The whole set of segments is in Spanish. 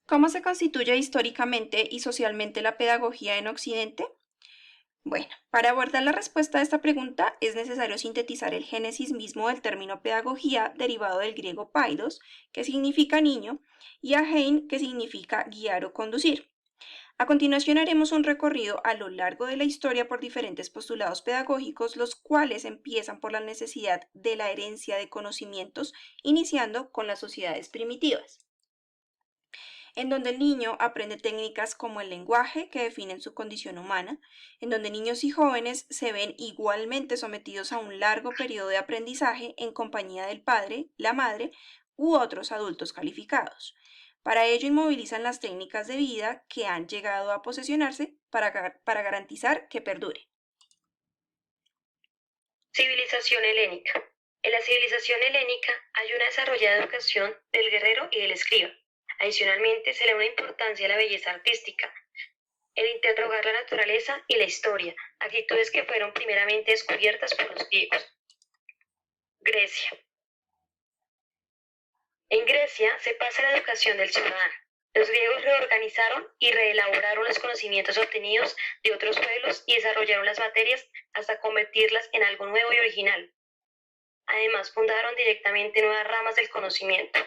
¿Cómo se constituye históricamente y socialmente la pedagogía en Occidente? Bueno, para abordar la respuesta a esta pregunta es necesario sintetizar el génesis mismo del término pedagogía derivado del griego paidos, que significa niño, y agein, que significa guiar o conducir. A continuación haremos un recorrido a lo largo de la historia por diferentes postulados pedagógicos, los cuales empiezan por la necesidad de la herencia de conocimientos, iniciando con las sociedades primitivas, en donde el niño aprende técnicas como el lenguaje que definen su condición humana, en donde niños y jóvenes se ven igualmente sometidos a un largo periodo de aprendizaje en compañía del padre, la madre u otros adultos calificados. Para ello inmovilizan las técnicas de vida que han llegado a posesionarse para garantizar que perdure. Civilización helénica. En la civilización helénica hay una desarrollada educación del guerrero y del escriba. Adicionalmente, se le da una importancia a la belleza artística, el interrogar la naturaleza y la historia, actitudes que fueron primeramente descubiertas por los griegos. Grecia. En Grecia se pasa a la educación del ciudadano. Los griegos reorganizaron y reelaboraron los conocimientos obtenidos de otros pueblos y desarrollaron las materias hasta convertirlas en algo nuevo y original. Además, fundaron directamente nuevas ramas del conocimiento.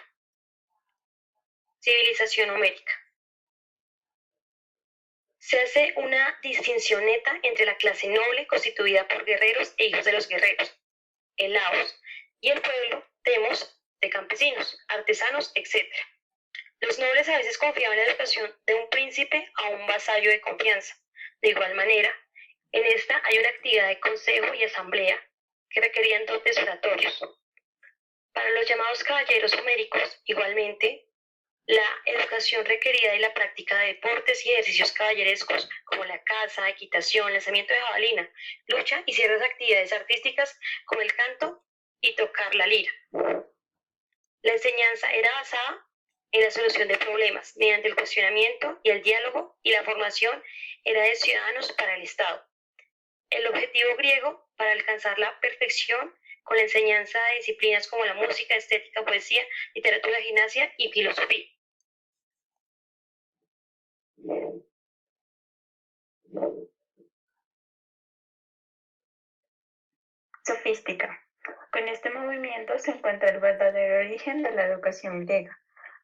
Civilización homérica. Se hace una distinción neta entre la clase noble constituida por guerreros e hijos de los guerreros, el laos, y el pueblo, demos, de campesinos, artesanos, etc. Los nobles a veces confiaban en la educación de un príncipe a un vasallo de confianza. De igual manera, en esta hay una actividad de consejo y asamblea que requerían dotes oratorios. Para los llamados caballeros homéricos, igualmente, la educación requerida y la práctica de deportes y ejercicios caballerescos como la caza, equitación, lanzamiento de jabalina, lucha y ciertas actividades artísticas como el canto y tocar la lira. La enseñanza era basada en la solución de problemas mediante el cuestionamiento y el diálogo, y la formación era de ciudadanos para el Estado. El objetivo griego para alcanzar la perfección con la enseñanza de disciplinas como la música, estética, poesía, literatura, gimnasia y filosofía. Sofística. Con este movimiento se encuentra el verdadero origen de la educación griega,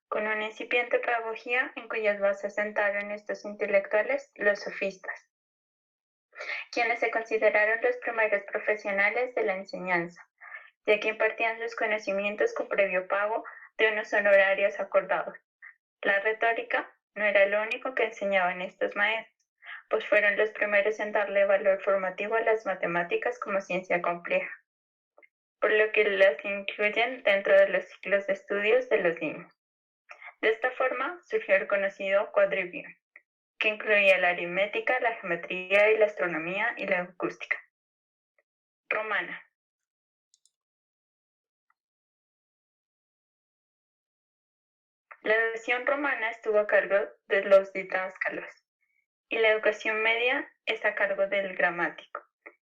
con una incipiente pedagogía en cuyas bases sentaron estos intelectuales, los sofistas, quienes se consideraron los primeros profesionales de la enseñanza, ya que impartían sus conocimientos con previo pago de unos honorarios acordados. La retórica no era lo único que enseñaban estos maestros, pues fueron los primeros en darle valor formativo a las matemáticas como ciencia compleja, por lo que las incluyen dentro de los ciclos de estudios de los niños. De esta forma surgió el conocido cuadrivium, que incluía la aritmética, la geometría y la astronomía y la acústica. Romana. La educación romana estuvo a cargo de los didáscalos, y la educación media es a cargo del gramático.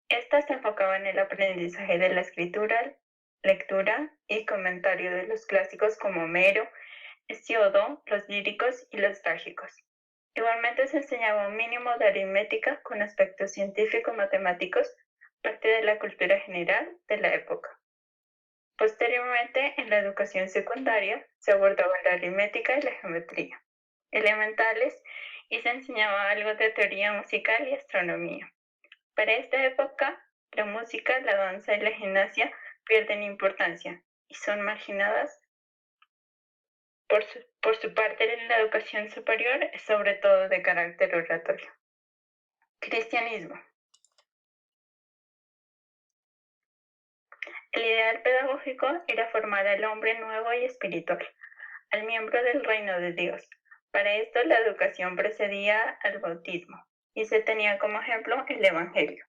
Esta se enfocaba en el aprendizaje de la escritura, lectura y comentario de los clásicos como Homero, Hesiodo, los líricos y los trágicos. Igualmente se enseñaba un mínimo de aritmética con aspectos científico-matemáticos, parte de la cultura general de la época. Posteriormente, en la educación secundaria, se abordaba la aritmética y la geometría elementales y se enseñaba algo de teoría musical y astronomía. Para esta época, la música, la danza y la gimnasia pierden importancia y son marginadas. Por su parte, en la educación superior es sobre todo de carácter oratorio. Cristianismo. El ideal pedagógico era formar al hombre nuevo y espiritual, al miembro del reino de Dios. Para esto la educación precedía al bautismo y se tenía como ejemplo el Evangelio.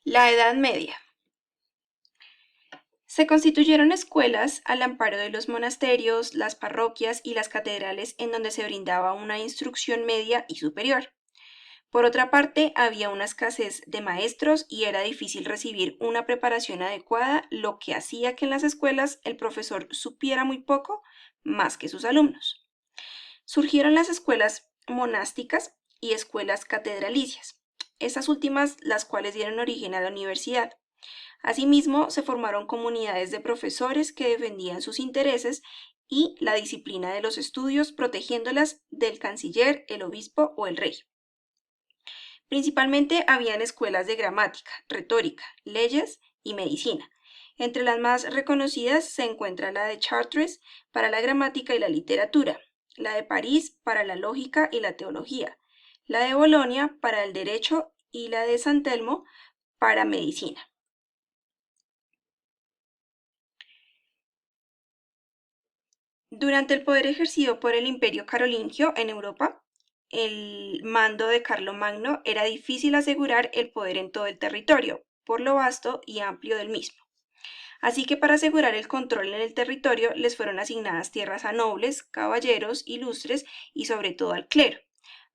La Edad Media. Se constituyeron escuelas al amparo de los monasterios, las parroquias y las catedrales en donde se brindaba una instrucción media y superior. Por otra parte, había una escasez de maestros y era difícil recibir una preparación adecuada, lo que hacía que en las escuelas el profesor supiera muy poco más que sus alumnos. Surgieron las escuelas monásticas y escuelas catedralicias, estas últimas las cuales dieron origen a la universidad. Asimismo, se formaron comunidades de profesores que defendían sus intereses y la disciplina de los estudios, protegiéndolas del canciller, el obispo o el rey. Principalmente habían escuelas de gramática, retórica, leyes y medicina. Entre las más reconocidas se encuentra la de Chartres para la gramática y la literatura, la de París para la lógica y la teología, la de Bolonia para el derecho y la de San Telmo para medicina. Durante el poder ejercido por el Imperio Carolingio en Europa, el mando de Carlomagno era difícil asegurar el poder en todo el territorio, por lo vasto y amplio del mismo. Así que para asegurar el control en el territorio les fueron asignadas tierras a nobles, caballeros, ilustres y sobre todo al clero,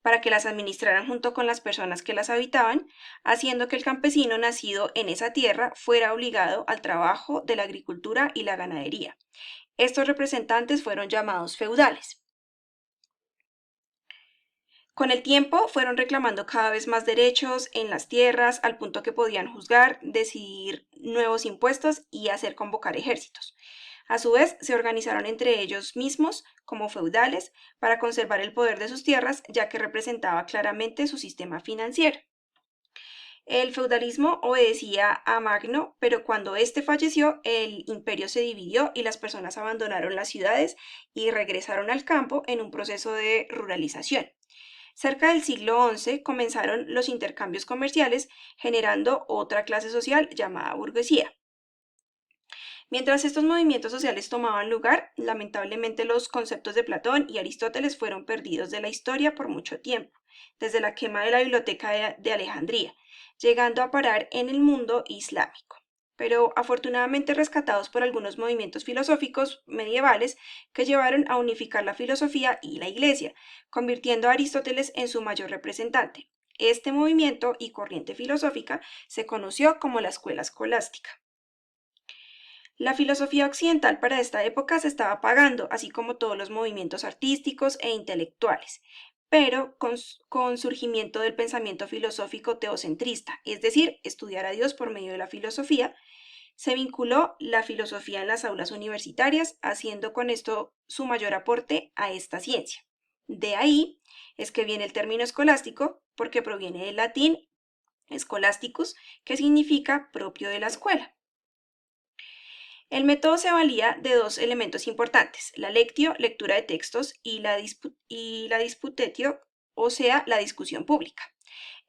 para que las administraran junto con las personas que las habitaban, haciendo que el campesino nacido en esa tierra fuera obligado al trabajo de la agricultura y la ganadería. Estos representantes fueron llamados feudales. Con el tiempo fueron reclamando cada vez más derechos en las tierras, al punto que podían juzgar, decidir nuevos impuestos y hacer convocar ejércitos. A su vez, se organizaron entre ellos mismos como feudales para conservar el poder de sus tierras, ya que representaba claramente su sistema financiero. El feudalismo obedecía a Magno, pero cuando éste falleció, el imperio se dividió y las personas abandonaron las ciudades y regresaron al campo en un proceso de ruralización. Cerca del siglo XI comenzaron los intercambios comerciales, generando otra clase social llamada burguesía. Mientras estos movimientos sociales tomaban lugar, lamentablemente los conceptos de Platón y Aristóteles fueron perdidos de la historia por mucho tiempo, desde la quema de la biblioteca de Alejandría, llegando a parar en el mundo islámico, pero afortunadamente rescatados por algunos movimientos filosóficos medievales que llevaron a unificar la filosofía y la iglesia, convirtiendo a Aristóteles en su mayor representante. Este movimiento y corriente filosófica se conoció como la escuela escolástica. La filosofía occidental para esta época se estaba apagando, así como todos los movimientos artísticos e intelectuales, pero con surgimiento del pensamiento filosófico teocentrista, es decir, estudiar a Dios por medio de la filosofía, se vinculó la filosofía en las aulas universitarias, haciendo con esto su mayor aporte a esta ciencia. De ahí es que viene el término escolástico, porque proviene del latín scholasticus, que significa propio de la escuela. El método se valía de dos elementos importantes, la lectio, lectura de textos, y la disputatio, o sea, la discusión pública.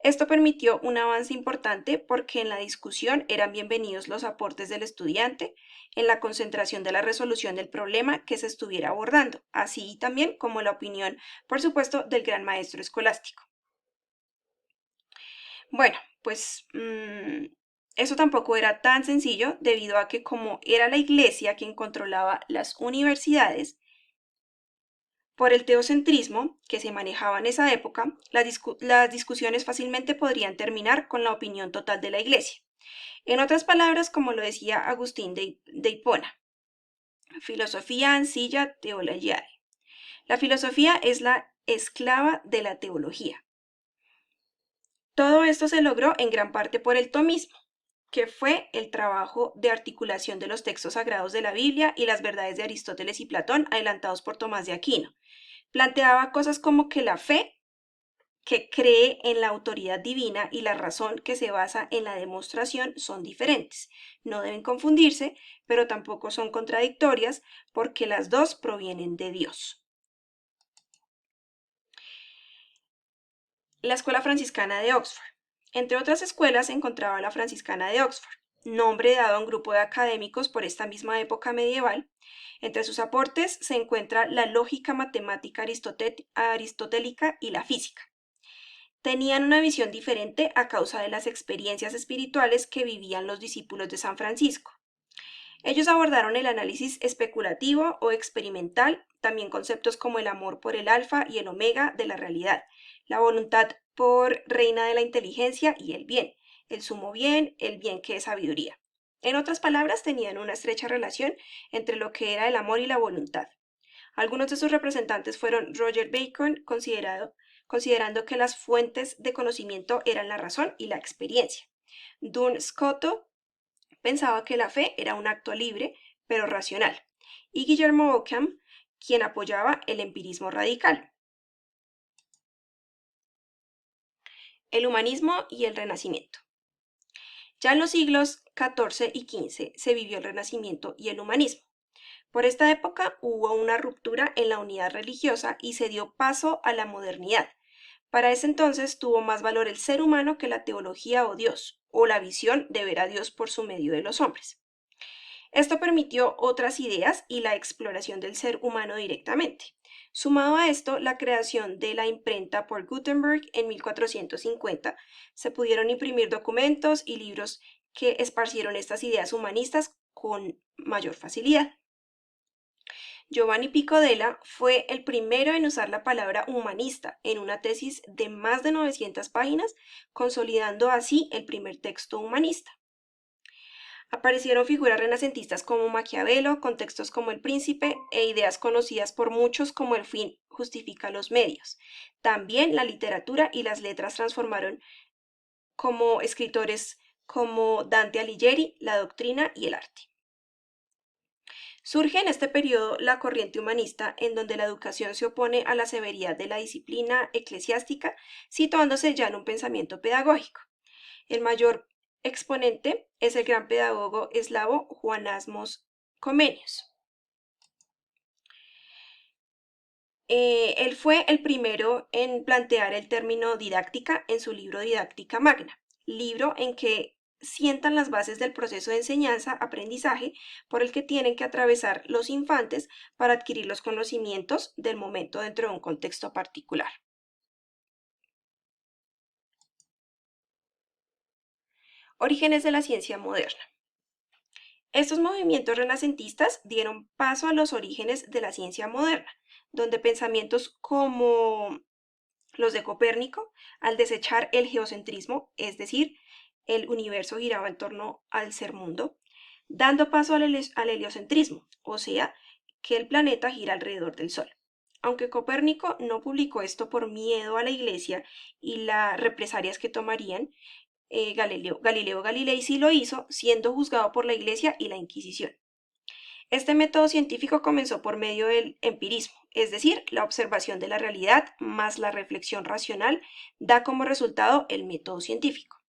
Esto permitió un avance importante porque en la discusión eran bienvenidos los aportes del estudiante en la concentración de la resolución del problema que se estuviera abordando, así también como la opinión, por supuesto, del gran maestro escolástico. Bueno, pues eso tampoco era tan sencillo debido a que como era la iglesia quien controlaba las universidades, por el teocentrismo que se manejaba en esa época, las discusiones fácilmente podrían terminar con la opinión total de la iglesia. En otras palabras, como lo decía Agustín de Hipona, filosofía ansilla teologiae. La filosofía es la esclava de la teología. Todo esto se logró en gran parte por el tomismo, que fue el trabajo de articulación de los textos sagrados de la Biblia y las verdades de Aristóteles y Platón adelantados por Tomás de Aquino. Planteaba cosas como que la fe, que cree en la autoridad divina, y la razón, que se basa en la demostración, son diferentes. No deben confundirse, pero tampoco son contradictorias, porque las dos provienen de Dios. La Escuela Franciscana de Oxford. Entre otras escuelas se encontraba la Franciscana de Oxford, nombre dado a un grupo de académicos por esta misma época medieval. Entre sus aportes se encuentra la lógica matemática aristotélica y la física. Tenían una visión diferente a causa de las experiencias espirituales que vivían los discípulos de San Francisco. Ellos abordaron el análisis especulativo o experimental, también conceptos como el amor por el alfa y el omega de la realidad, la voluntad por reina de la inteligencia y el sumo bien, el bien que es sabiduría. En otras palabras, tenían una estrecha relación entre lo que era el amor y la voluntad. Algunos de sus representantes fueron Roger Bacon, considerando que las fuentes de conocimiento eran la razón y la experiencia. Duns Scoto pensaba que la fe era un acto libre, pero racional, y Guillermo Ockham, quien apoyaba el empirismo radical. El humanismo y el Renacimiento. Ya en los siglos XIV y XV se vivió el Renacimiento y el humanismo. Por esta época hubo una ruptura en la unidad religiosa y se dio paso a la modernidad. Para ese entonces tuvo más valor el ser humano que la teología o Dios, o la visión de ver a Dios por su medio de los hombres. Esto permitió otras ideas y la exploración del ser humano directamente. Sumado a esto, la creación de la imprenta por Gutenberg en 1450, se pudieron imprimir documentos y libros que esparcieron estas ideas humanistas con mayor facilidad. Giovanni Pico Della fue el primero en usar la palabra humanista en una tesis de más de 900 páginas, consolidando así el primer texto humanista. Aparecieron figuras renacentistas como Maquiavelo, con textos como El Príncipe e ideas conocidas por muchos como el fin justifica los medios. También la literatura y las letras transformaron como escritores como Dante Alighieri, la doctrina y el arte. Surge en este periodo la corriente humanista, en donde la educación se opone a la severidad de la disciplina eclesiástica, situándose ya en un pensamiento pedagógico. El mayor exponente es el gran pedagogo eslavo Juan Asmos Comenius. Él fue el primero en plantear el término didáctica en su libro Didáctica Magna, libro en que sientan las bases del proceso de enseñanza-aprendizaje por el que tienen que atravesar los infantes para adquirir los conocimientos del momento dentro de un contexto particular. Orígenes de la ciencia moderna. Estos movimientos renacentistas dieron paso a los orígenes de la ciencia moderna, donde pensamientos como los de Copérnico, al desechar el geocentrismo, es decir, el universo giraba en torno al ser mundo, dando paso al heliocentrismo, o sea, que el planeta gira alrededor del Sol. Aunque Copérnico no publicó esto por miedo a la Iglesia y las represalias que tomarían, Galileo Galilei sí lo hizo, siendo juzgado por la Iglesia y la Inquisición. Este método científico comenzó por medio del empirismo, es decir, la observación de la realidad más la reflexión racional da como resultado el método científico.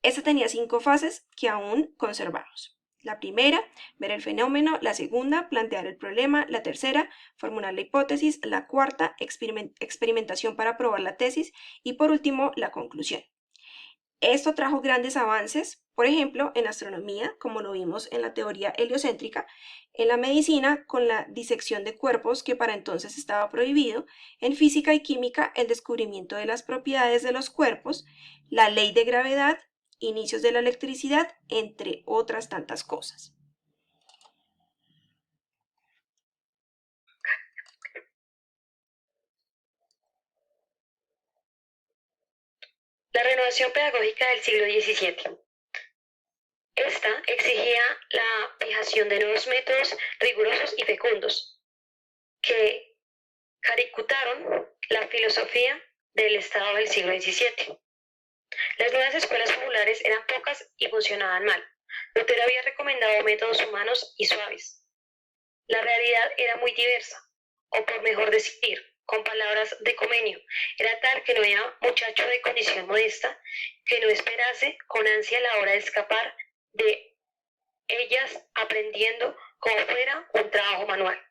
Este tenía 5 fases que aún conservamos. La primera, ver el fenómeno; la segunda, plantear el problema; la tercera, formular la hipótesis; la cuarta, experimentación para probar la tesis; y por último, la conclusión. Esto trajo grandes avances, por ejemplo, en astronomía, como lo vimos en la teoría heliocéntrica, en la medicina, con la disección de cuerpos, que para entonces estaba prohibido, en física y química, el descubrimiento de las propiedades de los cuerpos, la ley de gravedad, inicios de la electricidad, entre otras tantas cosas. La renovación pedagógica del siglo XVII. Esta exigía la fijación de nuevos métodos rigurosos y fecundos, que caricaturaron la filosofía del Estado del siglo XVII. Las nuevas escuelas populares eran pocas y funcionaban mal. Lutero había recomendado métodos humanos y suaves. La realidad era muy diversa, o por mejor decir, con palabras de Comenio, era tal que no había muchacho de condición modesta que no esperase con ansia la hora de escapar de ellas aprendiendo como fuera un trabajo manual.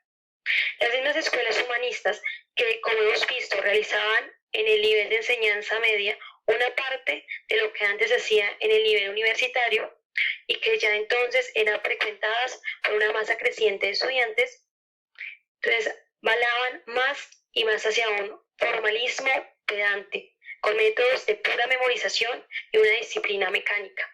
Las mismas escuelas humanistas que, como hemos visto, realizaban en el nivel de enseñanza media una parte de lo que antes se hacía en el nivel universitario y que ya entonces eran frecuentadas por una masa creciente de estudiantes, resbalaban más y más hacia un formalismo pedante, con métodos de pura memorización y una disciplina mecánica.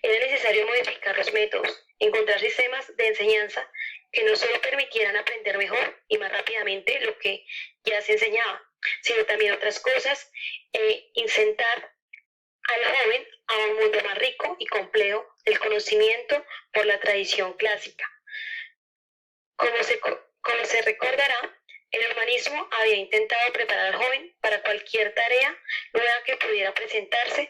Era necesario modificar los métodos, encontrar sistemas de enseñanza que no solo permitieran aprender mejor y más rápidamente lo que ya se enseñaba, sino también otras cosas, incitar al joven a un mundo más rico y complejo del conocimiento por la tradición clásica. Como se recordará, el humanismo había intentado preparar al joven para cualquier tarea nueva que pudiera presentarse,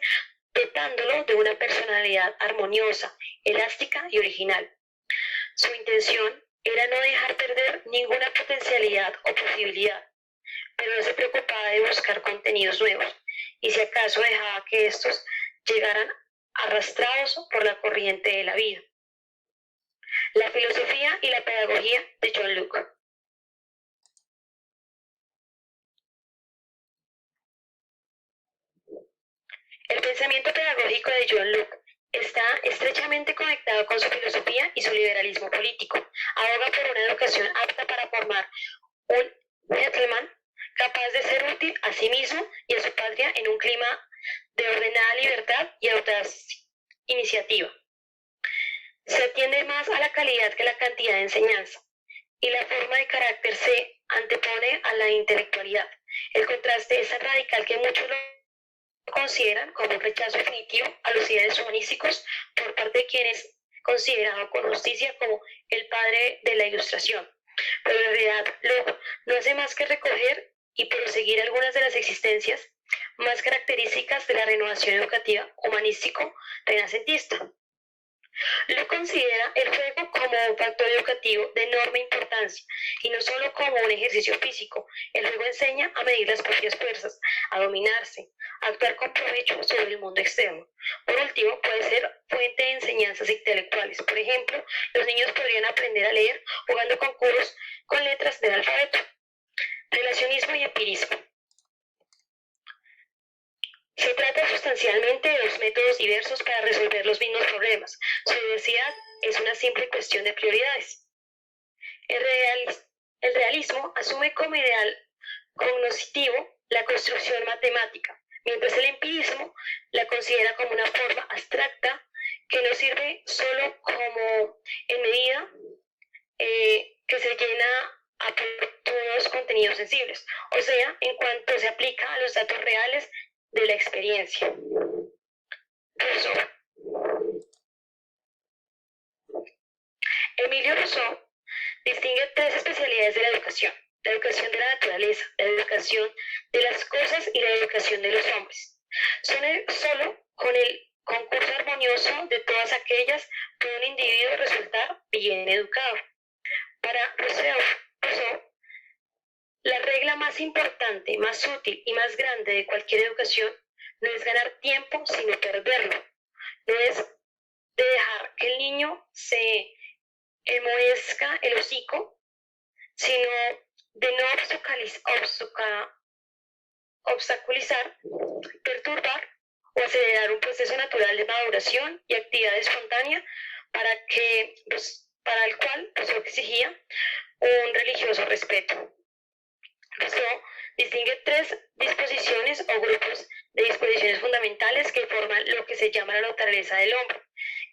dotándolo de una personalidad armoniosa, elástica y original. Su intención era no dejar perder ninguna potencialidad o posibilidad, pero no se preocupaba de buscar contenidos nuevos, y si acaso dejaba que estos llegaran arrastrados por la corriente de la vida. La filosofía y la pedagogía de John Locke. El pensamiento pedagógico de John Locke está estrechamente conectado con su filosofía y su liberalismo político. Aboga por una educación apta para formar un gentleman capaz de ser útil a sí mismo y a su patria en un clima de ordenada libertad y audaz iniciativa. Se atiende más a la calidad que a la cantidad de enseñanza, y la forma de carácter se antepone a la intelectualidad. El contraste es tan radical que muchos lo consideran como un rechazo definitivo a los ideales humanísticos por parte de quienes considerado con justicia como el padre de la ilustración. Pero en realidad Locke no hace más que recoger y proseguir algunas de las existencias más características de la renovación educativa humanístico-renacentista. Lo considera el juego como un factor educativo de enorme importancia y no solo como un ejercicio físico. El juego enseña a medir las propias fuerzas, a dominarse, a actuar con provecho sobre el mundo externo. Por último, puede ser fuente de enseñanzas intelectuales. Por ejemplo, los niños podrían aprender a leer jugando concursos con letras del alfabeto. Relacionismo y empirismo. Se trata sustancialmente de dos métodos diversos para resolver los mismos problemas. Su diversidad es una simple cuestión de prioridades. El realismo asume como ideal cognoscitivo la construcción matemática, mientras el empirismo la considera como una forma abstracta que no sirve solo como en medida que se llena a todos contenidos sensibles, o sea, en cuanto se aplica a los datos reales de la experiencia. Rousseau. Emilio Rousseau distingue tres especialidades de la educación: la educación de la naturaleza, la educación de las cosas y la educación de los hombres. Solo con el concurso armonioso de todas aquellas puede un individuo resultar bien educado. Para Rousseau, la regla más importante, más útil y más grande de cualquier educación no es ganar tiempo, sino perderlo. No es de dejar que el niño se enmohezca el hocico, sino de no obstaculizar, perturbar o acelerar un proceso natural de maduración y actividad espontánea para el cual Rousseau exigía un religioso respeto. Rousseau distingue tres disposiciones o grupos de disposiciones fundamentales que forman lo que se llama la naturaleza del hombre,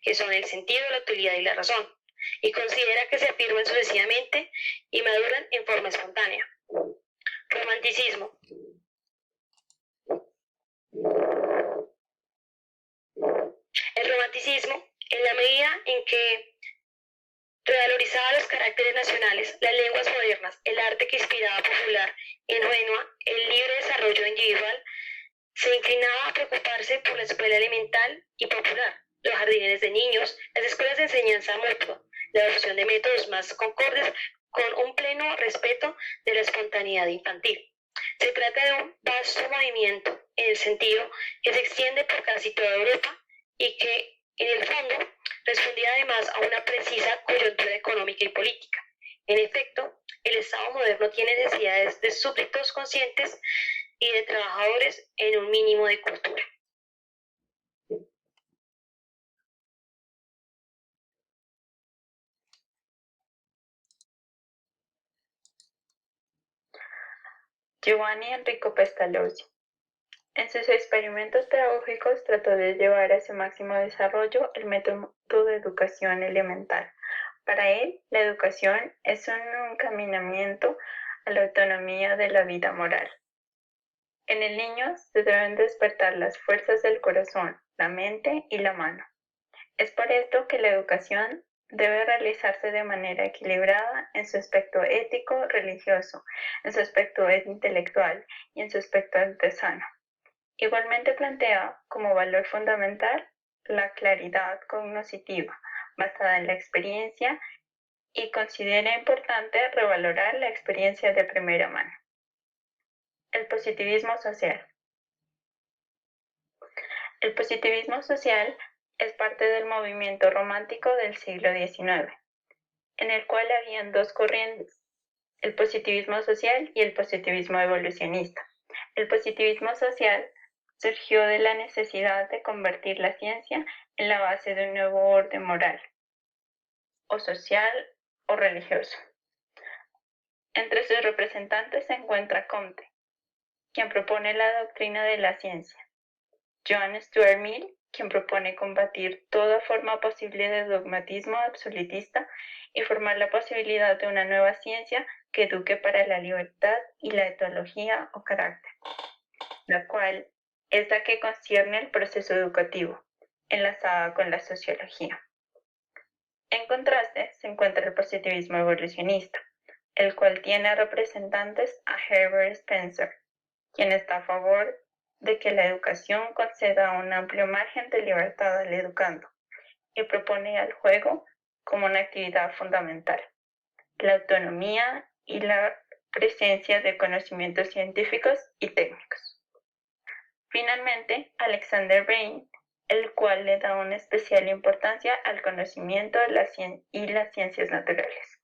que son el sentido, la utilidad y la razón, y considera que se afirman sucesivamente y maduran en forma espontánea. Romanticismo. El romanticismo, en la medida en que revalorizaba los caracteres nacionales, las lenguas modernas, el arte que inspiraba popular, ingenua, el libre desarrollo individual, se inclinaba a preocuparse por la escuela elemental y popular, los jardines de niños, las escuelas de enseñanza mutua, la adopción de métodos más concordes con un pleno respeto de la espontaneidad infantil. Se trata de un vasto movimiento en el sentido que se extiende por casi toda Europa y que, en el fondo, respondía además a una precisa coyuntura económica y política. En efecto, el Estado moderno tiene necesidades de súbditos conscientes y de trabajadores en un mínimo de cultura. Giovanni Enrico Pestalozzi. En sus experimentos pedagógicos trató de llevar a su máximo desarrollo el método de educación elemental. Para él, la educación es un encaminamiento a la autonomía de la vida moral. En el niño se deben despertar las fuerzas del corazón, la mente y la mano. Es por esto que la educación debe realizarse de manera equilibrada en su aspecto ético, religioso, en su aspecto intelectual y en su aspecto artesano. Igualmente plantea como valor fundamental la claridad cognitiva basada en la experiencia y considera importante revalorar la experiencia de primera mano. El positivismo social. El positivismo social es parte del movimiento romántico del siglo XIX, en el cual habían dos corrientes, el positivismo social y el positivismo evolucionista. El positivismo social surgió de la necesidad de convertir la ciencia en la base de un nuevo orden moral, o social o religioso. Entre sus representantes se encuentra Comte, quien propone la doctrina de la ciencia, John Stuart Mill, quien propone combatir toda forma posible de dogmatismo absolutista y formar la posibilidad de una nueva ciencia que eduque para la libertad y la etología o carácter, la cual es la que concierne el proceso educativo, enlazada con la sociología. En contraste, se encuentra el positivismo evolucionista, el cual tiene representantes a Herbert Spencer, quien está a favor de que la educación conceda un amplio margen de libertad al educando y propone al juego como una actividad fundamental, la autonomía y la presencia de conocimientos científicos y técnicos. Finalmente, Alexander Bain, el cual le da una especial importancia al conocimiento y las ciencias naturales.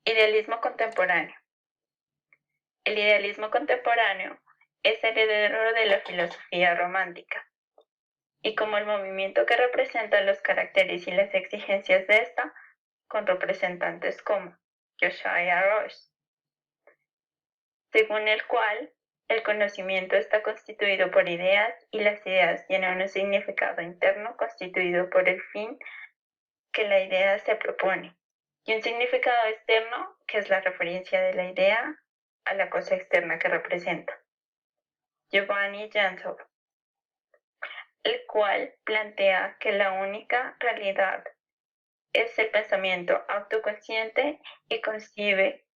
Idealismo contemporáneo. El idealismo contemporáneo es heredero de la filosofía romántica, y como el movimiento que representa los caracteres y las exigencias de esta, con representantes como Josiah Royce, según el cual el conocimiento está constituido por ideas y las ideas tienen un significado interno constituido por el fin que la idea se propone, y un significado externo que es la referencia de la idea a la cosa externa que representa. Giovanni Jansson, el cual plantea que la única realidad es el pensamiento autoconsciente y concibe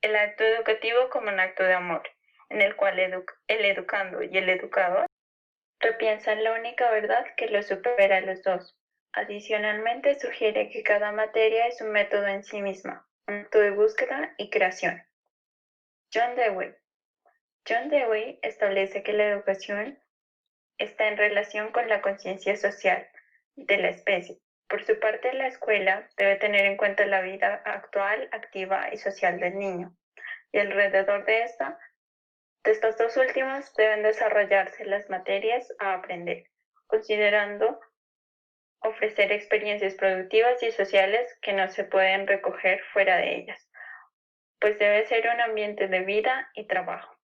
el acto educativo como un acto de amor, en el cual el educando y el educador repiensan la única verdad que los supera a los dos. Adicionalmente, sugiere que cada materia es un método en sí misma, un acto de búsqueda y creación. John Dewey. John Dewey establece que la educación está en relación con la conciencia social de la especie. Por su parte, la escuela debe tener en cuenta la vida actual, activa y social del niño, y alrededor de estos dos últimos deben desarrollarse las materias a aprender, considerando ofrecer experiencias productivas y sociales que no se pueden recoger fuera de ellas, pues debe ser un ambiente de vida y trabajo.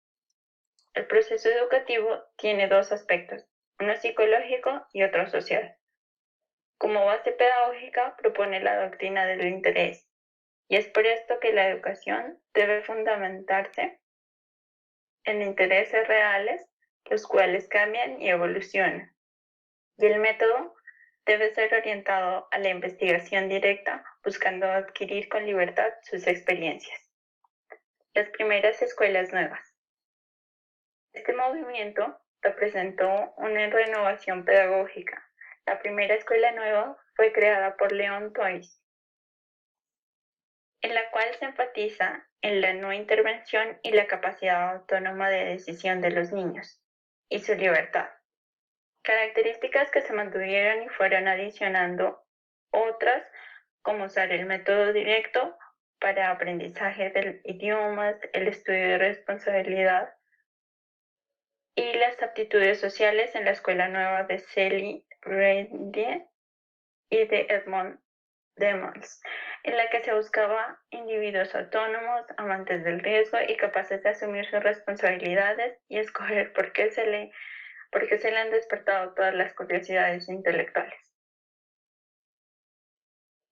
El proceso educativo tiene dos aspectos, uno psicológico y otro social. Como base pedagógica propone la doctrina del interés, y es por esto que la educación debe fundamentarse en intereses reales, los cuales cambian y evolucionan, y el método debe ser orientado a la investigación directa, buscando adquirir con libertad sus experiencias. Las primeras escuelas nuevas. Este movimiento representó una renovación pedagógica. La primera escuela nueva fue creada por Leon Toys, en la cual se enfatiza en la no intervención y la capacidad autónoma de decisión de los niños y su libertad. Características que se mantuvieron y fueron adicionando otras, como usar el método directo para aprendizaje de idiomas, el estudio de responsabilidad y las aptitudes sociales en la Escuela Nueva de Sally Redier y de Edmond Demons, en la que se buscaba individuos autónomos, amantes del riesgo y capaces de asumir sus responsabilidades y escoger por qué se le han despertado todas las curiosidades intelectuales.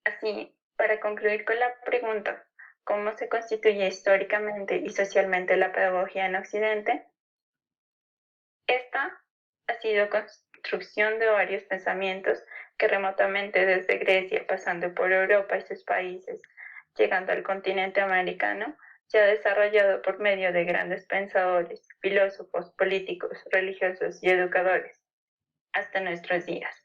Así, para concluir con la pregunta, ¿cómo se constituye históricamente y socialmente la pedagogía en Occidente? Esta ha sido construcción de varios pensamientos que remotamente desde Grecia, pasando por Europa y sus países, llegando al continente americano, se ha desarrollado por medio de grandes pensadores, filósofos, políticos, religiosos y educadores, hasta nuestros días,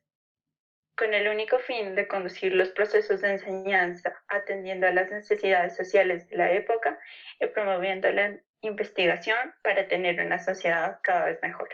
con el único fin de conducir los procesos de enseñanza, atendiendo a las necesidades sociales de la época y promoviendo la investigación para tener una sociedad cada vez mejor.